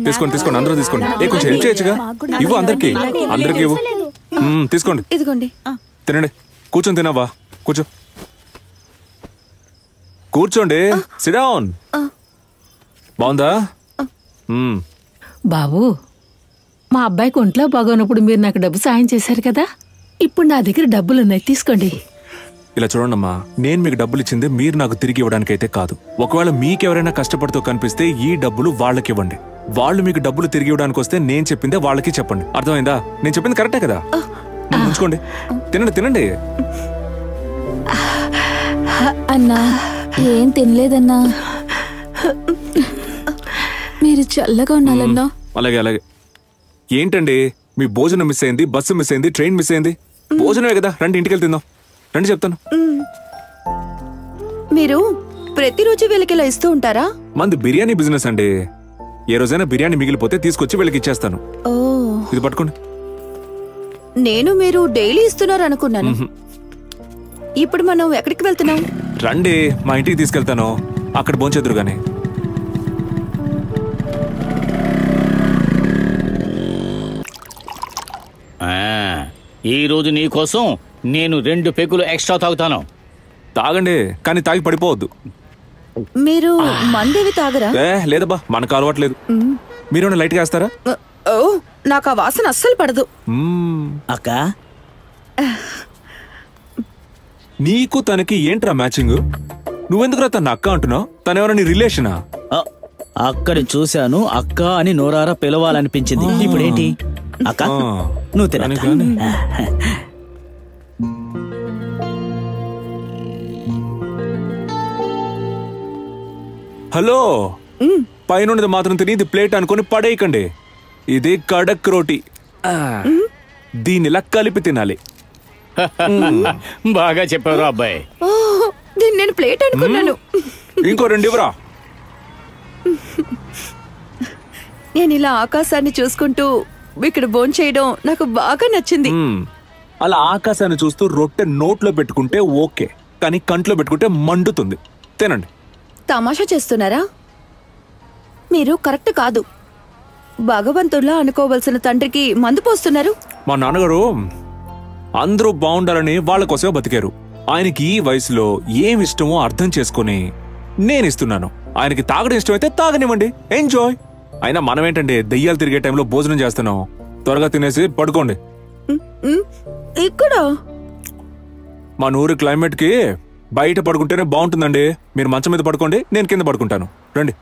తీసుకోండి తీసుకోండి, అందరూ తీసుకోండి. కొంచెం హెల్ప్ చేయొచ్చుగా. ఇవ్వు అందరికి, అందరికి ఇవ్వు. తీసుకోండి, ఇదిగోండి. తినండి. కూర్చొని తినవా? కూర్చో, కూర్చోండి. SIT down. బాగుందా? బాబు, మా అబ్బాయికి ఒంట్లో బాగోనప్పుడు మీరు నాకు డబ్బు సాయం చేశారు కదా, ఇప్పుడు నా దగ్గర డబ్బులున్నాయి, తీసుకోండి. ఇలా చూడండమ్మా, నేను మీకు డబ్బులు ఇచ్చింది మీరు నాకు తిరిగి ఇవ్వడానికైతే కాదు. ఒకవేళ మీకెవరైనా కష్టపడుతూ కనిపిస్తే ఈ డబ్బులు వాళ్ళకి ఇవ్వండి. వాళ్ళు మీకు డబ్బులు తిరిగి ఇవ్వడానికి వస్తే నేను చెప్పిందే వాళ్ళకి చెప్పండి. అర్థమైందా? నేను చెప్పింది కరెక్టే కదా? ఉంచుకోండి, తినండి తినండి. అన్నా, ఏం తినలేదన్నా. మీరు చల్లగా ఉండాలన్నా. అలాగే అలాగే. ఏంటండి మీ భోజనం మిస్ అయింది, బస్సు మిస్ అయింది, ట్రైన్ మిస్ అయింది. భోజనమే కదా, రండి ఇంటికి వెళ్ళి తిందాం. రండి చెప్తాను. మీరు ప్రతిరోజు వీళ్ళకి ఇలా ఇస్తూ ఉంటారా? మంది బిర్యానీ బిజినెస్ అండి. ఏ రోజైనా బిర్యానీ మిగిలిపోతే తీసుకొచ్చి వీళ్ళకి ఇచ్చేస్తాను. ఓ, ఇది పట్టుకోండి. నేను మీరు డైలీ ఇస్తున్నారు అనుకున్నాను. ఇప్పుడు మనం ఎక్కడికి వెళ్తున్నాం? రండి, మా ఇంటికి తీసుకెళ్తాను. అక్కడ భోంచేద్దురు గానీ. ఈ రోజు నీ కోసం నేను 2 పెగ్గులు ఎక్స్ట్రా తాగుతాను. తాగండి, కానీ తాగి పడిపోవద్దు. మీరు మందేవి తాగరా? లేదబ్బా, మనకు అలవాట్లేదు. మీరు లైట్ గా వేస్తారా? ఓ, నాకు ఆ వాసన అస్సలు పడదు. అక్క, నీకు తనకి ఏంట్రా మ్యాచింగ్? నువ్వెందుకురా తన అక్క అంటున్నావు? తనెవరో నీ రిలేషనా? అక్కడ చూశాను, అక్క అని నోరారా పిలవాలనిపించింది. ఇప్పుడేంటి అక్క? నువ్వు తిన. హలో, పైనున్నది మాత్రం తిని ఇది ప్లేట్ అనుకుని పడేయకండి. ఇది కడక్ రోటీ, దీనిలా కలిపి తినాలి. బాగా చెప్పారు అబ్బాయి. దీన్ని నేను ప్లేట్ అనుకున్నాను. ఇంకో 2 ఇవ్వరా. నేను ఇలా ఆకాశాన్ని చూసుకుంటూ ఇక్కడ భోంచేయడం నాకు బాగా నచ్చింది. అలా ఆకాశాన్ని చూస్తూ రొట్టె నోట్లో పెట్టుకుంటే ఓకే, కానీ కంట్లో పెట్టుకుంటే మండుతుంది. తినండి. తమాషా చేస్తున్నారా? మీరు కరెక్ట్ కాదు. భగవంతుల్లా అనుకోవలసిన తండ్రికి మందు పోస్తున్నారు. మా నాన్నగారు అందరూ బాగుండాలని వాళ్ళ కోసమే బతికారు. ఆయనకి ఈ వయసులో ఏమి ఇష్టమో అర్థం చేసుకుని నేను ఇస్తున్నాను. ఆయనకి తాగడం ఇష్టమైతే తాగనివ్వండి, ఎంజాయ్. అయినా మనమేంటండి దెయ్యాలు తిరిగే టైంలో భోజనం చేస్తున్నాం. త్వరగా తినేసి పడుకోండి. ఇక్కడ మా ఊరి క్లైమేట్ కి బయట పడుకుంటేనే బాగుంటుందండి. మీరు మంచం మీద పడుకోండి, నేను కింద పడుకుంటాను. రండి.